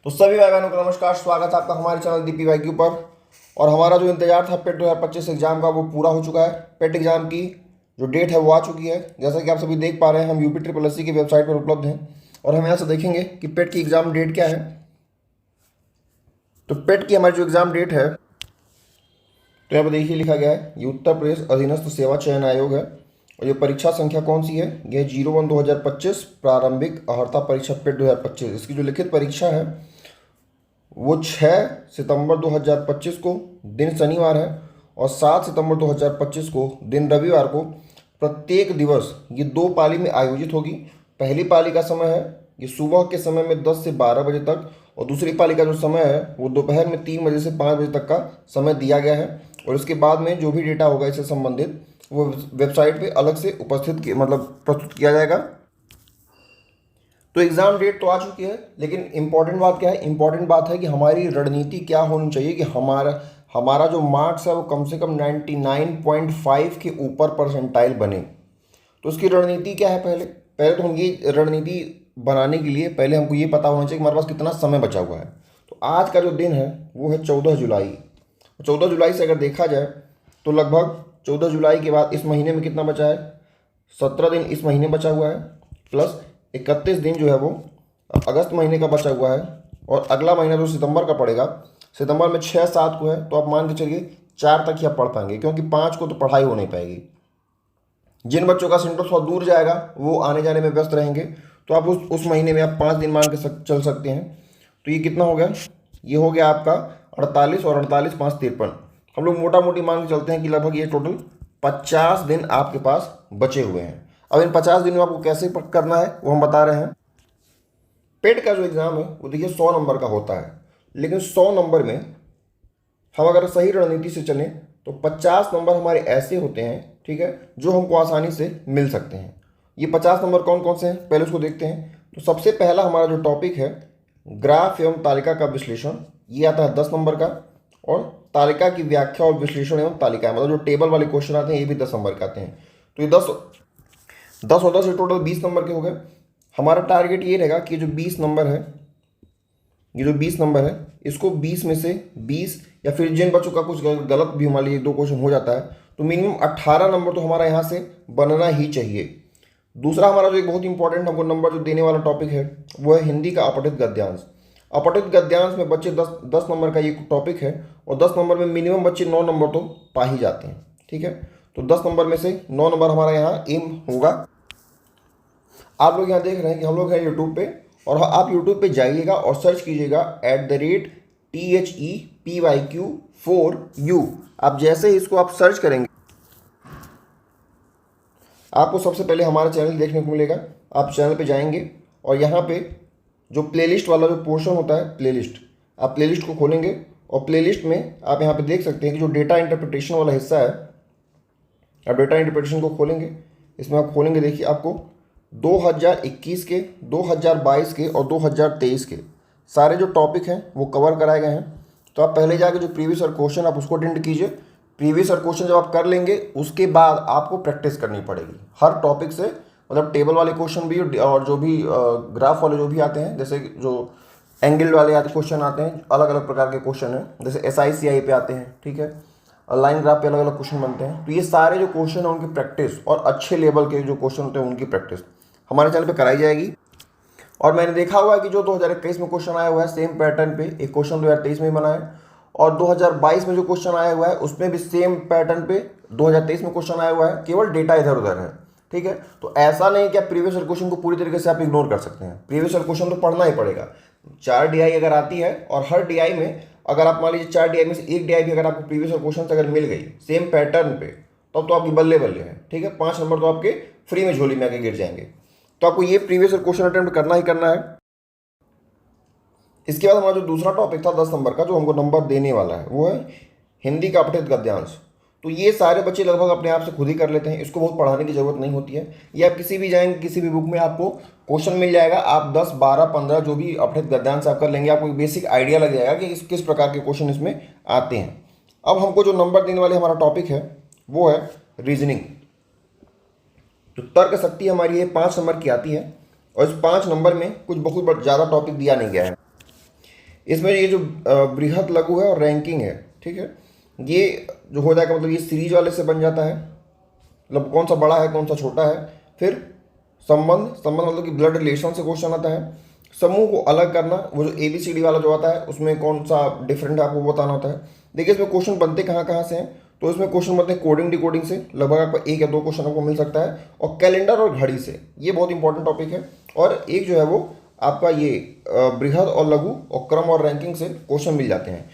तो सभी भाई बहनों को नमस्कार, स्वागत है आपका हमारे चैनल दीपी वाई पर। और हमारा जो इंतजार था पेट 2025 एग्जाम का वो पूरा हो चुका है। पेट एग्जाम की जो डेट है वो आ चुकी है। जैसा कि आप सभी देख पा रहे हैं, हम UP SSC की वेबसाइट पर उपलब्ध हैं और हम यहाँ से देखेंगे कि पेट की एग्जाम डेट क्या है। तो पेट की हमारी जो एग्जाम डेट है तो यहाँ पर देखिए लिखा गया है, ये उत्तर प्रदेश अधीनस्थ सेवा चयन आयोग है। और ये परीक्षा संख्या कौन सी है? ये 01/2025 प्रारंभिक अहर्ता परीक्षा पेट 2025। इसकी जो लिखित परीक्षा है वो 6 सितंबर 2025 को दिन शनिवार है और 7 सितंबर 2025 को दिन रविवार को प्रत्येक दिवस ये 2 पाली में आयोजित होगी। पहली पाली का समय है ये सुबह के समय में 10 से 12 बजे तक, और दूसरी पाली का जो समय है वो दोपहर में 3 बजे से 5 बजे तक का समय दिया गया है। और इसके बाद में जो भी डेटा होगा इससे संबंधित वो वेबसाइट पे अलग से प्रस्तुत किया जाएगा। तो एग्ज़ाम डेट तो आ चुकी है, लेकिन इम्पॉर्टेंट बात क्या है? इम्पॉर्टेंट बात है कि हमारी रणनीति क्या होनी चाहिए कि हमारा जो मार्क्स है वो कम से कम 99.5 के ऊपर परसेंटाइल बने। तो उसकी रणनीति क्या है? पहले तो हम ये रणनीति बनाने के लिए पहले हमको ये पता होना चाहिए कि हमारे पास कितना समय बचा हुआ है। तो आज का जो दिन है वो है 14 जुलाई। 14 जुलाई से अगर देखा जाए तो लगभग 14 जुलाई के बाद इस महीने में कितना बचा है? 17 दिन इस महीने बचा हुआ है, प्लस 31 दिन जो है वो अगस्त महीने का बचा हुआ है। और अगला महीना जो सितंबर का पड़ेगा, सितंबर में 6-7 को है, तो आप मान के चलिए 4 तक ही आप पढ़ पाएंगे, क्योंकि 5 को तो पढ़ाई हो नहीं पाएगी। जिन बच्चों का सेंटर थोड़ा दूर जाएगा वो आने जाने में व्यस्त रहेंगे, तो आप उस महीने में आप 5 दिन मान के चल सकते हैं। तो ये कितना हो गया? ये हो गया आपका 48 और 48 5 53। हम लोग मोटा मोटी मान के चलते हैं कि लगभग ये टोटल 50 दिन आपके पास बचे हुए हैं। अब इन 50 दिन में आपको कैसे करना है वो हम बता रहे हैं। पेट का जो एग्ज़ाम है वो देखिए 100 नंबर का होता है, लेकिन 100 नंबर में हम अगर सही रणनीति से चलें तो 50 नंबर हमारे ऐसे होते हैं, ठीक है, जो हमको आसानी से मिल सकते हैं। ये 50 नंबर कौन कौन से हैं पहले उसको देखते हैं। तो सबसे पहला हमारा जो टॉपिक है ग्राफ एवं तालिका का विश्लेषण, ये आता है 10 नंबर का। और तालिका की व्याख्या और विश्लेषण एवं तालिका, मतलब जो टेबल वाले क्वेश्चन आते हैं ये भी 10 नंबर के आते हैं। तो ये 10 और 10 ये टोटल 20 नंबर के हो गए। हमारा टारगेट ये रहेगा कि जो 20 नंबर है, ये जो 20 नंबर है इसको 20 में से 20, या फिर जिन बच्चों का कुछ गलत भी मान लीजिए 2 क्वेश्चन हो जाता है तो मिनिमम 18 नंबर तो हमारा यहाँ से बनना ही चाहिए। दूसरा हमारा जो एक बहुत इंपॉर्टेंट हमको नंबर जो देने वाला टॉपिक है वो है हिंदी का अपठित गद्यांश। अपठित गद्यांश में बच्चे 10 नंबर का ये टॉपिक है, और 10 नंबर में मिनिमम बच्चे 9 नंबर तो पा ही जाते हैं, ठीक है। तो 10 नंबर में से 9 नंबर हमारा यहाँ एम होगा। आप लोग यहाँ देख रहे हैं कि हम लोग हैं यूट्यूब पे, और आप यूट्यूब पे जाइएगा और सर्च कीजिएगा @THEPYQ4U। आप जैसे ही इसको आप सर्च करेंगे आपको सबसे पहले हमारा चैनल देखने को मिलेगा। आप चैनल पे जाएंगे और यहाँ पे जो प्लेलिस्ट वाला जो पोर्शन होता है प्लेलिस्ट, आप प्लेलिस्ट को खोलेंगे और प्लेलिस्ट में आप यहाँ पे देख सकते हैं कि जो डेटा इंटरप्रिटेशन वाला हिस्सा है, आप डेटा इंटरप्रिटेशन को खोलेंगे। इसमें आप खोलेंगे, देखिए आपको 2021 के, 2022 के और 2023 के सारे जो टॉपिक हैं वो कवर कराए गए हैं। तो आप पहले जाके जो प्रीवियस ईयर क्वेश्चन आप उसको अटेंड कीजिए। प्रीवियस ईयर क्वेश्चन जब आप कर लेंगे उसके बाद आपको प्रैक्टिस करनी पड़ेगी हर टॉपिक से, मतलब टेबल वाले क्वेश्चन भी और जो भी ग्राफ वाले जो भी आते हैं, जैसे जो एंगल वाले आते क्वेश्चन आते हैं, अलग अलग प्रकार के क्वेश्चन हैं, जैसे SICI पे आते हैं, ठीक है, लाइन ग्राफ पे अलग अलग क्वेश्चन बनते हैं। तो ये सारे जो क्वेश्चन हैं उनकी प्रैक्टिस, और अच्छे लेवल के जो क्वेश्चन होते हैं उनकी प्रैक्टिस हमारे चैनल पे कराई जाएगी। और मैंने देखा हुआ है कि जो 2021 में क्वेश्चन आया हुआ है सेम पैटर्न पे एक क्वेश्चन 2023 में बना है, और 2022 में जो क्वेश्चन आया हुआ है उसमें भी सेम पैटर्न पे 2023 में क्वेश्चन आया हुआ है, केवल डेटा इधर उधर है, ठीक है। तो ऐसा नहीं कि आप प्रीवियस ईयर क्वेश्चन को पूरी तरीके से आप इग्नोर कर सकते हैं। प्रीवियस ईयर क्वेश्चन तो पढ़ना ही पड़ेगा। 4 DI अगर आती है और हर DI में अगर आप मान लीजिए 4 DI में से 1 DI भी अगर आपको प्रीवियस ईयर क्वेश्चन अगर मिल गई सेम पैटर्न पे, तब तो आपकी बल्ले बल्ले है, ठीक है। 5 नंबर तो आपके फ्री में झोली में आके गिर जाएंगे। तो आपको ये प्रीवियस ईयर क्वेश्चन अटेम्प्ट करना ही करना है। इसके बाद हमारा जो दूसरा टॉपिक था 10 नंबर का जो हमको नंबर देने वाला है वो है हिंदी का अपठित गद्यांश। तो ये सारे बच्चे लगभग अपने आप से खुद ही कर लेते हैं, इसको बहुत पढ़ाने की जरूरत नहीं होती है। ये आप किसी भी जाएंगे किसी भी बुक में आपको क्वेश्चन मिल जाएगा, आप 10 12 15 जो भी अपठित गद्यांश आप कर लेंगे, आपको एक बेसिक आइडिया लग जाएगा कि किस प्रकार के क्वेश्चन इसमें आते हैं। अब हमको जो नंबर देने वाले हमारा टॉपिक है वो है रीजनिंग। तो तर्क शक्ति हमारी ये 5 नंबर की आती है, और इस 5 नंबर में कुछ बहुत ज़्यादा टॉपिक दिया नहीं गया है। इसमें ये जो बृहद, लघु है और रैंकिंग है, ठीक है, ये जो हो जाएगा मतलब ये सीरीज वाले से बन जाता है, मतलब कौन सा बड़ा है कौन सा छोटा है। फिर संबंध, संबंध मतलब कि ब्लड रिलेशन से क्वेश्चन आता है। समूह को अलग करना, वो जो ABCD वाला जो आता है उसमें कौन सा डिफरेंट है आपको बताना होता है। देखिए इसमें क्वेश्चन बनते कहाँ कहाँ से हैं, तो इसमें क्वेश्चन बनते हैं कोडिंग डिकोडिंग से, लगभग आपको 1 या 2 क्वेश्चन आपको मिल सकता है, और कैलेंडर और घड़ी से, ये बहुत इंपॉर्टेंट टॉपिक है। और एक जो है वो आपका ये बृहद और लघु और क्रम और रैंकिंग से क्वेश्चन मिल जाते हैं।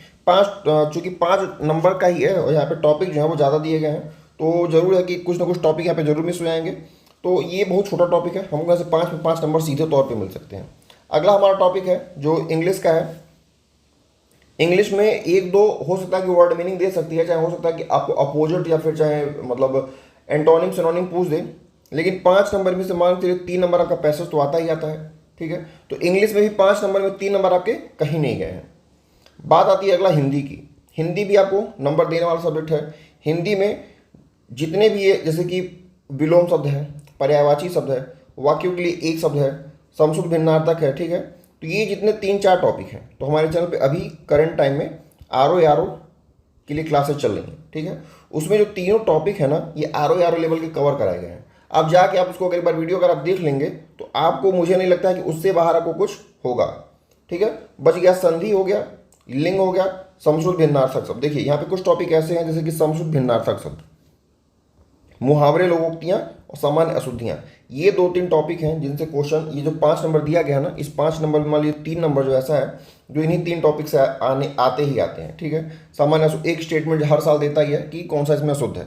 चूंकि 5 नंबर का ही है और यहाँ पे टॉपिक जो है वो ज़्यादा दिए गए हैं, तो जरूर है कि कुछ ना कुछ टॉपिक यहाँ पे जरूर मिस हो जाएंगे। तो ये बहुत छोटा टॉपिक है, हमको यहाँ से 5 में 5 नंबर सीधे तौर पे मिल सकते हैं। अगला हमारा टॉपिक है जो इंग्लिश का है। इंग्लिश में 1-2 हो सकता है कि वर्ड मीनिंग दे सकती है, चाहे हो सकता है कि आपको अपोजिट या फिर चाहे मतलब एंटोनिम सिनोनिम पूछ दे, लेकिन 5 नंबर में से मान के चलिए 3 नंबर आपका पैसेज तो आता ही आता है, ठीक है। तो इंग्लिश में भी 5 नंबर में 3 नंबर आपके कहीं नहीं गए हैं। बात आती है अगला हिंदी की। हिंदी भी आपको नंबर देने वाला सब्जेक्ट है। हिंदी में जितने भी ये जैसे कि विलोम शब्द है, पर्यायवाची शब्द है, वाक्यों के लिए एक शब्द है, समशुद्ध भिन्नार्थक है, ठीक है, तो ये जितने 3-4 टॉपिक हैं, तो हमारे चैनल पे अभी करंट टाइम में RO के लिए क्लासेस चल रही हैं, ठीक है। उसमें जो तीनों टॉपिक है ना, ये RO लेवल के कवर कराए गए हैं। अब जाके आप उसको एक बार वीडियो अगर आप देख लेंगे तो आपको, मुझे नहीं लगता है कि उससे बाहर आपको कुछ होगा, ठीक है। बच गया संधि हो गया, लिंग हो गया, समशुद्ध भिन्नार्थक शब्द। देखिए यहाँ पे कुछ टॉपिक ऐसे हैं जैसे कि समशुद्ध भिन्नार्थक शब्द, मुहावरे, लोकोक्तियाँ और सामान्य अशुद्धियाँ, ये 2-3 टॉपिक हैं जिनसे क्वेश्चन, ये जो 5 नंबर दिया गया है ना, इस 5 नंबर में मान लीजिए 3 नंबर जो ऐसा है जो इन्हीं 3 टॉपिक से आते ही आते हैं, ठीक है। सामान्य अशुद्ध एक स्टेटमेंट हर साल देता ही है कि कौन सा इसमें अशुद्ध है।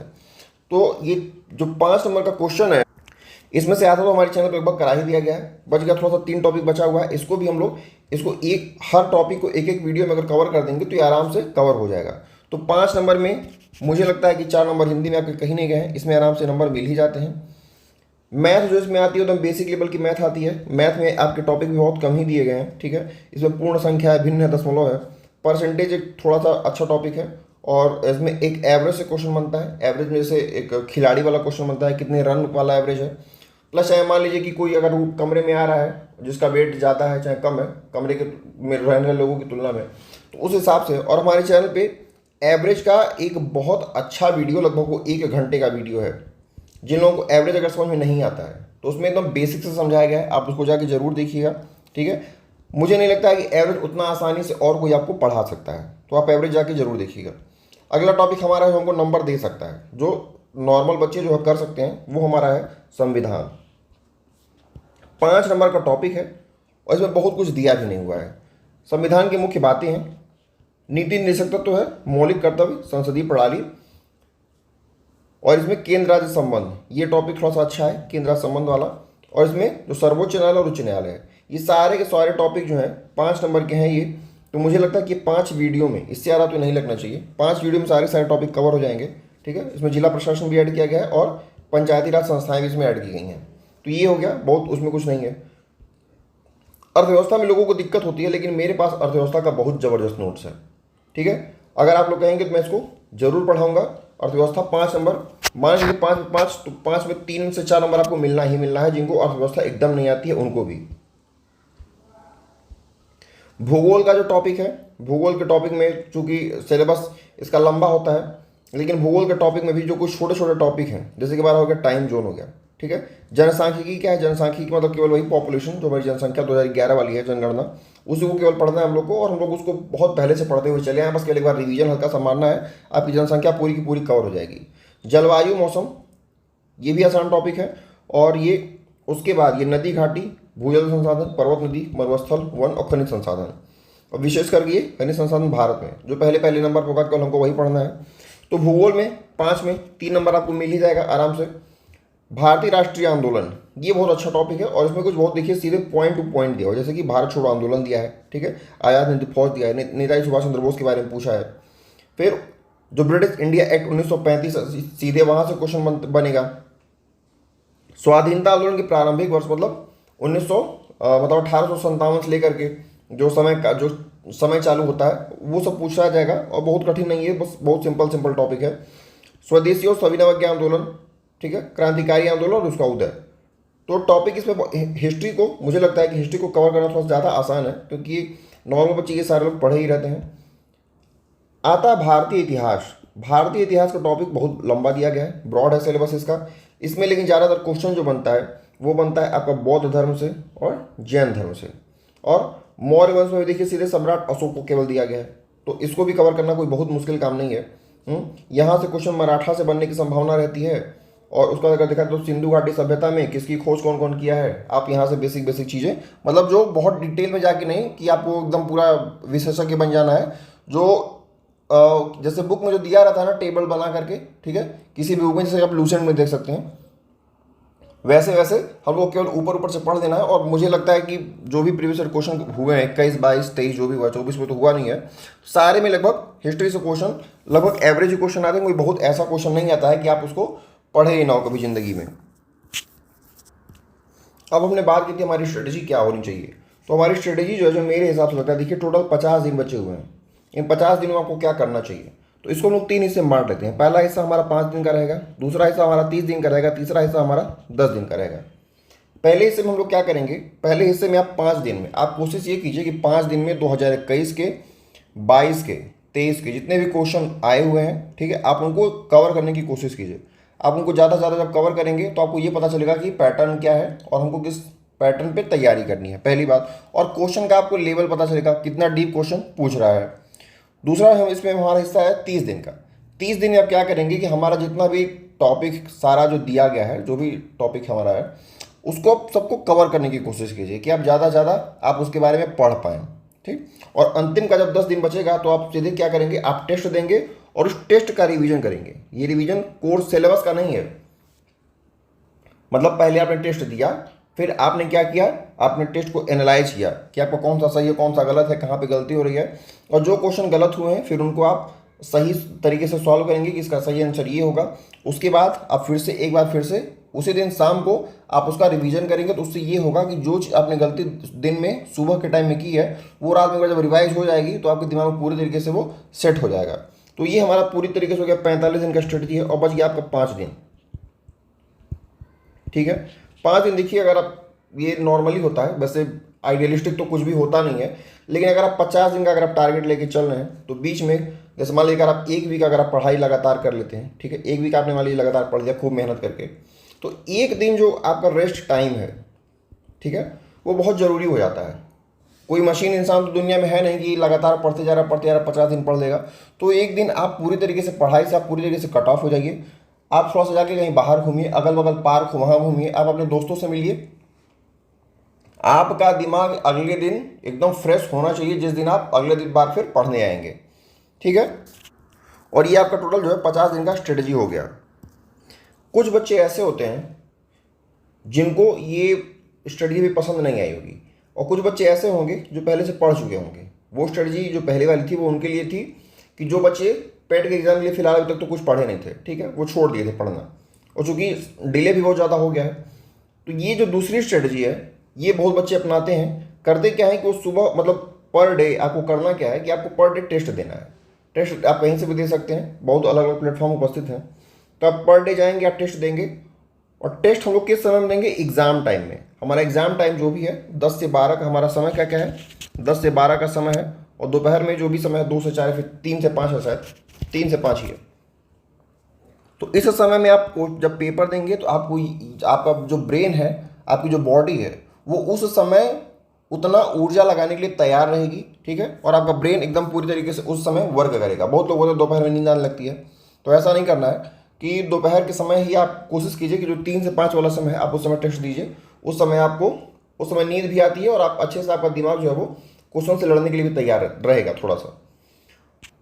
तो ये जो 5 नंबर का क्वेश्चन है इसमें से आता तो हमारे चैनल पर लगभग करा ही दिया गया है। बच गया थोड़ा सा 3 टॉपिक बचा हुआ है, इसको भी हम लोग हर टॉपिक को एक वीडियो में अगर कवर कर देंगे तो ये आराम से कवर हो जाएगा। तो 5 नंबर में मुझे लगता है कि 4 नंबर हिंदी में आपके कहीं नहीं गए हैं, इसमें आराम से नंबर मिल ही जाते हैं। मैथ जो इसमें आती है एकदम बेसिक लेवल की मैथ आती है। मैथ में आपके टॉपिक भी बहुत कम ही दिए गए हैं, ठीक है। इसमें पूर्ण संख्या है, भिन्न है, दशमलव है, परसेंटेज एक थोड़ा सा अच्छा टॉपिक है, और इसमें एक एवरेज से क्वेश्चन बनता है। एवरेज में जैसे एक खिलाड़ी वाला क्वेश्चन बनता है, कितने रन वाला एवरेज है। प्लस चाहे मान लीजिए कि कोई अगर वो कमरे में आ रहा है जिसका वेट ज़्यादा है चाहे कम है कमरे के में रहने वाले लोगों की तुलना में, तो उस हिसाब से। और हमारे चैनल पे एवरेज का एक बहुत अच्छा वीडियो, लगभग वो 1 घंटे का वीडियो है। जिन लोगों को एवरेज अगर समझ में नहीं आता है तो उसमें एकदम बेसिक से समझाया गया है, आप उसको जाके जरूर देखिएगा, ठीक है। मुझे नहीं लगता है कि एवरेज उतना आसानी से और कोई आपको पढ़ा सकता है, तो आप एवरेज जाके जरूर देखिएगा। अगला टॉपिक हमारा है, हमको नंबर दे सकता है, जो नॉर्मल बच्चे जो कर सकते हैं, वो हमारा है संविधान। 5 नंबर का टॉपिक है और इसमें बहुत कुछ दिया भी नहीं हुआ है। संविधान की मुख्य बातें हैं, नीति निर्देशक तत्व है, मौलिक कर्तव्य, संसदीय प्रणाली, और इसमें केंद्र राज्य संबंध, ये टॉपिक थोड़ा सा अच्छा है, केंद्र राज्य संबंध वाला। और इसमें जो सर्वोच्च न्यायालय और उच्च न्यायालय है, ये सारे के सारे टॉपिक जो हैं 5 नंबर के हैं ये। तो मुझे लगता है कि 5 वीडियो में, इससे ज़्यादा तो नहीं लगना चाहिए, 5 वीडियो में सारे टॉपिक कवर हो जाएंगे, ठीक है। इसमें जिला प्रशासन भी ऐड किया गया है और पंचायती राज संस्थाएं भी इसमें ऐड की गई हैं। तो ये हो गया, बहुत उसमें कुछ नहीं है। अर्थव्यवस्था में लोगों को दिक्कत होती है, लेकिन मेरे पास अर्थव्यवस्था का बहुत ज़बरदस्त नोट्स है, ठीक है। अगर आप लोग कहेंगे तो मैं इसको जरूर पढ़ाऊंगा। अर्थव्यवस्था 5 नंबर, मान लीजिए 5 में 5, तो 5 में 3 से 4 नंबर आपको मिलना ही मिलना है, जिनको अर्थव्यवस्था एकदम नहीं आती है उनको भी। भूगोल का जो टॉपिक है, भूगोल के टॉपिक में चूंकि सिलेबस इसका लंबा होता है, लेकिन भूगोल के टॉपिक में भी जो कुछ छोटे छोटे टॉपिक हैं, जैसे कि हमारा हो गया टाइम जोन हो गया, ठीक है। जनसांख्यिकी क्या है, जनसांख्यिकी मतलब केवल वही पॉपुलेशन जो हमारी जनसंख्या 2011 वाली है, जनगणना, उसी को केवल पढ़ना है हम लोग को, और हम लोग उसको बहुत पहले से पढ़ते हुए चले आए, बस केवल एक बार रिवीजन हल्का सा मारना है, आपकी जनसंख्या पूरी की पूरी कवर हो जाएगी। जलवायु, मौसम, ये भी आसान टॉपिक है। और ये उसके बाद ये नदी घाटी, भूजल संसाधन, पर्वत नदी, मरुस्थल, वन और खनिज संसाधन, और विशेष करके ये खनिज संसाधन भारत में जो पहले नंबर होगा, केवल हमको वही पढ़ना है। तो भूगोल में 5 में 3 नंबर आपको मिल ही जाएगा आराम से। भारतीय राष्ट्रीय आंदोलन, ये बहुत अच्छा टॉपिक है, और इसमें कुछ बहुत देखिए सीधे पॉइंट टू पॉइंट दिया हो, जैसे कि भारत छोड़ो आंदोलन दिया है, ठीक है, आज़ाद हिंद फौज दिया है, नेताजी सुभाष चंद्र बोस के बारे में पूछा है। फिर जो ब्रिटिश इंडिया एक्ट 1935, सीधे वहां से क्वेश्चन बनेगा। स्वाधीनता आंदोलन के प्रारंभिक वर्ष, मतलब 1857 से लेकर के जो समय चालू होता है वो सब पूछा जाएगा, और बहुत कठिन नहीं है, बस बहुत सिंपल टॉपिक है। स्वदेशी और सविनय आंदोलन, ठीक है, क्रांतिकारी आंदोलन और उसका उदय। तो टॉपिक इसमें हिस्ट्री को, मुझे लगता है कि हिस्ट्री को कवर करना थोड़ा ज़्यादा आसान है, क्योंकि नॉर्मल बच्चे ये सारे लोग पढ़े ही रहते हैं। आता है भारतीय इतिहास। भारतीय इतिहास का टॉपिक बहुत लंबा दिया गया है, ब्रॉड है सिलेबस इसका। इसमें लेकिन ज़्यादातर क्वेश्चन जो बनता है वो बनता है आपका बौद्ध धर्म से और जैन धर्म से। और मौर्य वंश में देखिए सीधे सम्राट अशोक को केवल दिया गया है, तो इसको भी कवर करना कोई बहुत मुश्किल काम नहीं है। यहाँ से क्वेश्चन मराठा से बनने की संभावना रहती है। और उसका अगर देखा तो सिंधु घाटी सभ्यता में किसकी खोज कौन कौन किया है, आप यहाँ से बेसिक बेसिक चीज़ें, मतलब जो बहुत डिटेल में जाके नहीं कि आपको एकदम पूरा विशेषज्ञ बन जाना है, जो जैसे बुक में जो दिया रहता है ना टेबल बना करके, ठीक है, किसी भी बुक में, जैसे आप लूसेंट में देख सकते हैं, वैसे वैसे हम लोग केवल ऊपर ऊपर से पढ़ देना है। और मुझे लगता है कि जो भी प्रीवियस ईयर क्वेश्चन हुए हैं 21, 22, 23 जो भी हुआ, 24 में तो हुआ नहीं है, सारे में लगभग हिस्ट्री से क्वेश्चन लगभग एवरेज क्वेश्चन आते हैं। कोई बहुत ऐसा क्वेश्चन नहीं आता है कि आप उसको पढ़े ही ना हो कभी ज़िंदगी में। अब हमने बात की थी हमारी स्ट्रेटेजी क्या होनी चाहिए, तो हमारी स्ट्रेटेजी जो है, जो मेरे हिसाब से लगता है, देखिए टोटल 50 दिन बचे हुए हैं। इन 50 दिनों में आपको क्या करना चाहिए, तो इसको हम लोग 3 हिस्से में बांट लेते हैं। पहला हिस्सा हमारा 5 दिन का रहेगा, दूसरा हिस्सा हमारा 30 दिन का रहेगा, तीसरा हिस्सा हमारा 10 दिन का रहेगा। पहले हिस्से में हम लोग क्या करेंगे, पहले हिस्से में आप 5 दिन में आप कोशिश ये कीजिए कि 5 दिन में 2021 के, 22 के, 23 के जितने भी क्वेश्चन आए हुए हैं, ठीक है, आप उनको कवर करने की कोशिश कीजिए। आप उनको ज़्यादा से ज़्यादा जब कवर करेंगे तो आपको ये पता चलेगा कि पैटर्न क्या है और हमको किस पैटर्न पे तैयारी करनी है, पहली बात। और क्वेश्चन का आपको लेवल पता चलेगा, कितना डीप क्वेश्चन पूछ रहा है। दूसरा हम इसमें हमारा हिस्सा है 30 दिन का। 30 दिन में आप क्या करेंगे कि हमारा जितना भी टॉपिक सारा जो दिया गया है, जो भी टॉपिक हमारा है, उसको आप सबको कवर करने की कोशिश कीजिए कि आप ज़्यादा से ज़्यादा आप उसके बारे में पढ़ पाएँ, ठीक। और अंतिम का जब 10 दिन बचेगा तो आप सीधे क्या करेंगे, आप टेस्ट देंगे और उस टेस्ट का रिवीजन करेंगे। ये रिवीजन कोर्स सिलेबस का नहीं है, मतलब पहले आपने टेस्ट दिया, फिर आपने क्या किया, आपने टेस्ट को एनालाइज किया कि आपका कौन सा सही है, कौन सा गलत है, कहाँ पे गलती हो रही है, और जो क्वेश्चन गलत हुए हैं फिर उनको आप सही तरीके से सॉल्व करेंगे कि इसका सही आंसर ये होगा। उसके बाद आप फिर से एक बार फिर से उसी दिन शाम को आप उसका रिवीजन करेंगे, तो उससे ये होगा कि जो चीज़ आपने गलती दिन में सुबह के टाइम में की है वो रात में जब रिवाइज हो जाएगी तो आपके दिमाग में पूरी तरीके से वो सेट हो जाएगा। तो ये हमारा पूरी तरीके से हो गया 45 दिन का स्ट्रेटजी है, और बच गया आपका 5 दिन, ठीक है। 5 दिन देखिए, अगर आप, ये नॉर्मली होता है, वैसे आइडियलिस्टिक तो कुछ भी होता नहीं है, लेकिन अगर आप 50 दिन का अगर आप टारगेट लेके चल रहे हैं तो बीच में जैसे मान लीजिए अगर आप एक वीक अगर आप पढ़ाई लगातार कर लेते हैं, ठीक है, एक वीक आपने मान लीजिए लगातार पढ़ लिया खूब मेहनत करके, तो एक दिन जो आपका रेस्ट टाइम है, ठीक है, वो बहुत ज़रूरी हो जाता है। कोई मशीन इंसान तो दुनिया में है नहीं कि लगातार पढ़ते जा रहा 50 दिन पढ़ लेगा। तो एक दिन आप पूरी तरीके से पढ़ाई से आप पूरी तरीके से कट ऑफ हो जाइए। आप थोड़ा सा जाके कहीं बाहर घूमिए, अगल बगल पार्क हो वहाँ घूमिए, आप अपने दोस्तों से मिलिए। आपका दिमाग अगले दिन एकदम फ्रेश होना चाहिए जिस दिन आप अगले दिन बार फिर पढ़ने आएंगे, ठीक है। और ये आपका टोटल जो है 50 दिन का स्ट्रेटजी हो गया। कुछ बच्चे ऐसे होते हैं जिनको ये स्ट्रेटजी भी पसंद नहीं आई होगी, और कुछ बच्चे ऐसे होंगे जो पहले से पढ़ चुके होंगे। वो स्ट्रेटजी जो पहले वाली थी वो उनके लिए थी कि जो बच्चे पेट के एग्जाम के लिए फिलहाल अभी तक तो कुछ पढ़े नहीं थे, ठीक है, वो छोड़ दिए थे पढ़ना, और चूंकि डिले भी बहुत ज़्यादा हो गया है, तो ये जो दूसरी स्ट्रेटजी है ये बहुत बच्चे अपनाते हैं। करते क्या है कि वो सुबह, मतलब पर डे आपको करना क्या है कि आपको पर डे टेस्ट देना है। टेस्ट आप कहीं से भी दे सकते हैं, बहुत अलग अलग प्लेटफॉर्म उपस्थित हैं, तो आप पर डे जाएंगे, आप टेस्ट देंगे। और टेस्ट हम लोग किस समय में देंगे, एग्ज़ाम टाइम में। हमारा एग्ज़ाम टाइम जो भी है 10 से 12 का हमारा समय क्या क्या है, 10 से 12 का समय है। और दोपहर में जो भी समय है 2 से 4, फिर 3 से 5 है, शायद 3 से 5 ही है। तो इस समय में आपको जब पेपर देंगे तो आपको, आपका जो ब्रेन है, आपकी जो बॉडी है, वो उस समय उतना ऊर्जा लगाने के लिए तैयार रहेगी, ठीक है, और आपका ब्रेन एकदम पूरी तरीके से उस समय वर्क करेगा। बहुत लोगों को दोपहर में नींद आने लगती है, तो ऐसा नहीं करना है कि दोपहर के समय ही आप कोशिश कीजिए कि जो 3 से 5 वाला समय है आप उस समय टेस्ट दीजिए। उस समय आपको, उस समय नींद भी आती है और आप अच्छे से, आपका दिमाग जो है वो क्वेश्चन से लड़ने के लिए भी तैयार रहेगा थोड़ा सा।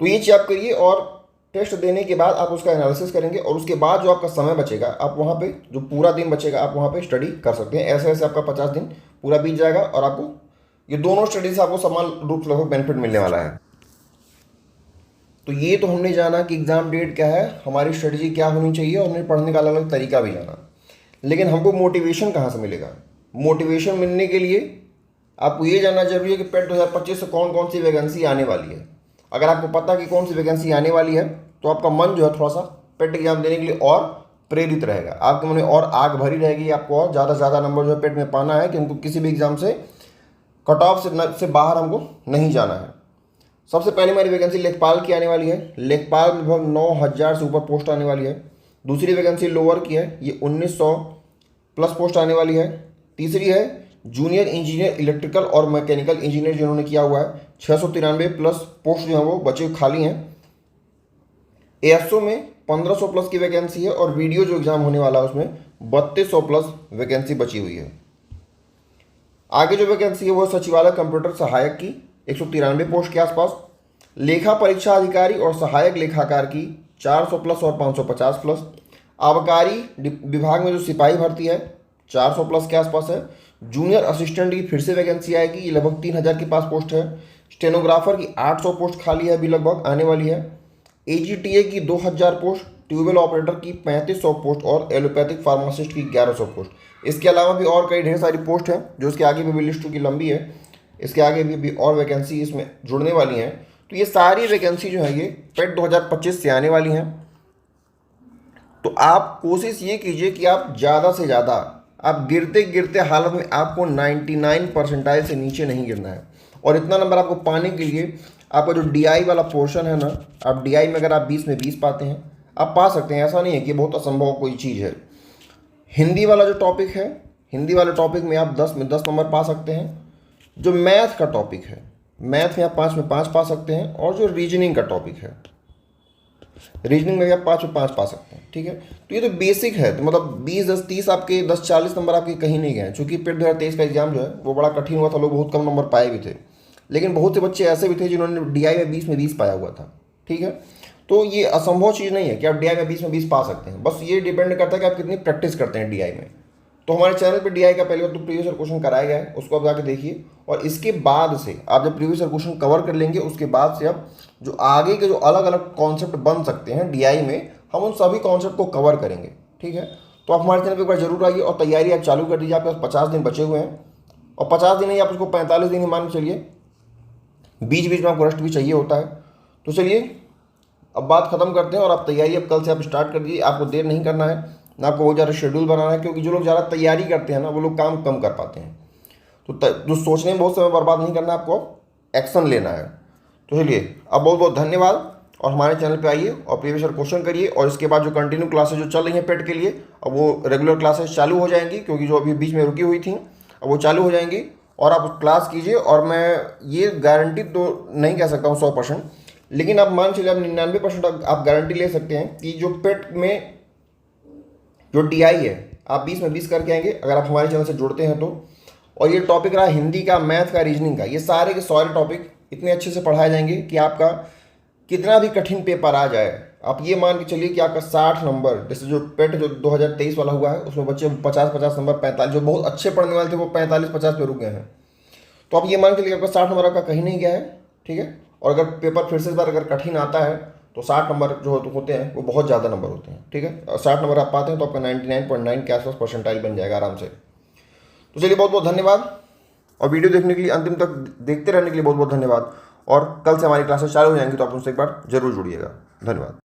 तो ये चीज़ आप करिए, और टेस्ट देने के बाद आप उसका एनालिसिस करेंगे, और उसके बाद जो आपका समय बचेगा आप वहाँ पे, जो पूरा दिन बचेगा आप वहाँ पे स्टडी कर सकते हैं। ऐसे ऐसे आपका 50 दिन पूरा बीत जाएगा, और आपको ये दोनों स्टडी से आपको समान रूप से लगभग बेनिफिट मिलने वाला है। तो ये तो हमने जाना कि एग्ज़ाम डेट क्या है, हमारी स्ट्रेटजी क्या होनी चाहिए, और हमने पढ़ने का अलग अलग तरीका भी जाना। लेकिन हमको मोटिवेशन कहाँ से मिलेगा? मोटिवेशन मिलने के लिए आपको ये जानना जरूरी है कि पेट 2025 से कौन कौन सी वैकेंसी आने वाली है। अगर आपको पता कि कौन सी वैकेंसी आने वाली है तो आपका मन जो है थोड़ा सा पेट एग्जाम देने के लिए और प्रेरित रहेगा, आपके मन में और आग भरी रहेगी। आपको और ज़्यादा से ज़्यादा नंबर जो है पेट में पाना है कि हमको किसी भी एग्ज़ाम से कट ऑफ से बाहर हमको नहीं जाना है। सबसे पहले हमारी वैकेंसी लेखपाल की आने वाली है। लेखपाल में लगभग 9000 से ऊपर पोस्ट आने वाली है। दूसरी वैकेंसी लोअर की है, ये 1900 प्लस पोस्ट आने वाली है। तीसरी है जूनियर इंजीनियर इलेक्ट्रिकल और मैकेनिकल इंजीनियर जिन्होंने किया हुआ है, 693 प्लस पोस्ट जो है वो बचे खाली हैं। एएसओ में 1500 प्लस की वैकेंसी है और वीडियो जो एग्जाम होने वाला है उसमें 3200 प्लस वैकेंसी बची हुई है। आगे जो वैकेंसी है वो सचिवालय कंप्यूटर सहायक की 193 पोस्ट के आसपास, लेखा परीक्षा अधिकारी और सहायक लेखाकार की 400 प्लस और 550 प्लस, आबकारी विभाग में जो सिपाही भर्ती है 400 प्लस के आसपास है। जूनियर असिस्टेंट की फिर से वैकेंसी आएगी, ये लगभग 3000 के पास पोस्ट है। स्टेनोग्राफर की 800 पोस्ट खाली है, अभी लगभग आने वाली है। एजीटीए की 2000 पोस्ट, ट्यूबवेल ऑपरेटर की 3500 पोस्ट और एलोपैथिक फार्मासिस्ट की 1100 पोस्ट। इसके अलावा भी और कई ढेर सारी पोस्ट हैं जो इसके आगे भी लिस्ट की लंबी है, इसके आगे भी और वैकेंसी इसमें जुड़ने वाली हैं। तो ये सारी वैकेंसी जो है ये पेट 2025 से आने वाली हैं। तो आप कोशिश ये कीजिए कि आप ज़्यादा से ज़्यादा, आप गिरते गिरते हालत में आपको 99 परसेंटाइल से नीचे नहीं गिरना है। और इतना नंबर आपको पाने के लिए आपका जो डीआई वाला पोर्शन है ना, आप डीआई में अगर आप 20 में 20 पाते हैं आप पा सकते हैं, ऐसा नहीं है कि बहुत असंभव कोई चीज़ है। हिंदी वाला जो टॉपिक है, हिंदी वाले टॉपिक में आप 10 में 10 नंबर पा सकते हैं। जो मैथ का टॉपिक है, मैथ में आप 5 में 5 पा सकते हैं। और जो रीजनिंग का टॉपिक है, रीजनिंग में भी आप 5 में 5 पा सकते हैं। ठीक है, तो ये तो बेसिक है। तो मतलब 20 10 30 आपके 10 40 नंबर आपके कहीं नहीं गए, चूँकि पेट 2023 का एग्जाम जो है वो बड़ा कठिन हुआ था, लोग बहुत कम नंबर पाए भी थे। लेकिन बहुत से बच्चे ऐसे भी थे जिन्होंने डीआई में 20 में 20 पाया हुआ था। ठीक है, तो ये असंभव चीज़ नहीं है कि आप डीआई में 20 में 20 पा सकते हैं। बस ये डिपेंड करता है कि आप कितनी प्रैक्टिस करते हैं डीआई में। तो हमारे चैनल पे डीआई का पहले तो प्रीवियस ईयर क्वेश्चन कराया गया है, उसको आप जाके देखिए। और इसके बाद से आप जब प्रीवियस ईयर क्वेश्चन कवर कर लेंगे, उसके बाद से आप जो आगे के जो अलग अलग कॉन्सेप्ट बन सकते हैं डीआई में, हम उन सभी कॉन्सेप्ट को कवर करेंगे। ठीक है, तो आप हमारे चैनल पर एक बार जरूर आइए और तैयारी आप चालू कर दीजिए। आपके पास 50 दिन बचे हुए हैं, और 50 दिन नहीं, आप उसको 45 दिन ही मान के चलिए, बीच बीच में आपको रेस्ट भी चाहिए होता है। तो चलिए अब बात खत्म करते हैं और आप तैयारी अब कल से आप स्टार्ट कर दीजिए। आपको देर नहीं करना है, ना आपको बहुत ज़्यादा शेड्यूल बनाना है, क्योंकि जो लोग ज़्यादा तैयारी करते हैं ना वो लोग काम कम कर पाते हैं। तो जो सोचने में बहुत समय बर्बाद नहीं करना है, आपको एक्शन लेना है। तो चलिए अब बहुत बहुत धन्यवाद, और हमारे चैनल पे आइए और प्रीवियस ईयर क्वेश्चन करिए। और इसके बाद जो कंटिन्यू क्लासेस जो चल रही हैं पेट के लिए, अब वो रेगुलर क्लासेस चालू हो जाएंगी, क्योंकि जो अभी बीच में रुकी हुई थी अब वो चालू हो जाएंगी। और आप क्लास कीजिए, और मैं ये गारंटी तो नहीं कह सकता हूँ 100%, लेकिन आप मान चलिए आप 99% आप गारंटी ले सकते हैं कि जो पेट में जो डीआई है आप 20 में 20 करके आएंगे अगर आप हमारे चैनल से जुड़ते हैं तो। और ये टॉपिक रहा हिंदी का, मैथ का, रीजनिंग का, ये सारे के सारे टॉपिक इतने अच्छे से पढ़ाए जाएंगे कि आपका कितना भी कठिन पेपर आ जाए, आप ये मान के चलिए कि आपका 60 नंबर, जैसे जो पेट जो 2023 वाला हुआ है उसमें बच्चे 50-50 नंबर 45, जो बहुत अच्छे पढ़ने वाले थे वो 45-50 पे रुक गए हैं। तो आप ये मान के चलिए आपका 60 नंबर आपका कहीं नहीं गया है। ठीक है, और अगर पेपर फिर से इस बार अगर कठिन आता है तो 60 नंबर जो होते हैं वो बहुत ज़्यादा नंबर होते हैं। ठीक है, और 60 नंबर आप पाते हैं तो आपका 99.9 के आसपास परसेंटाइल बन जाएगा आराम से। तो चलिए बहुत बहुत धन्यवाद, और वीडियो देखने के लिए, अंतिम तक देखते रहने के लिए बहुत बहुत धन्यवाद। और कल से हमारी क्लासेस चालू हो जाएंगी, तो आप उनसे एक बार जरूर जुड़िएगा। धन्यवाद।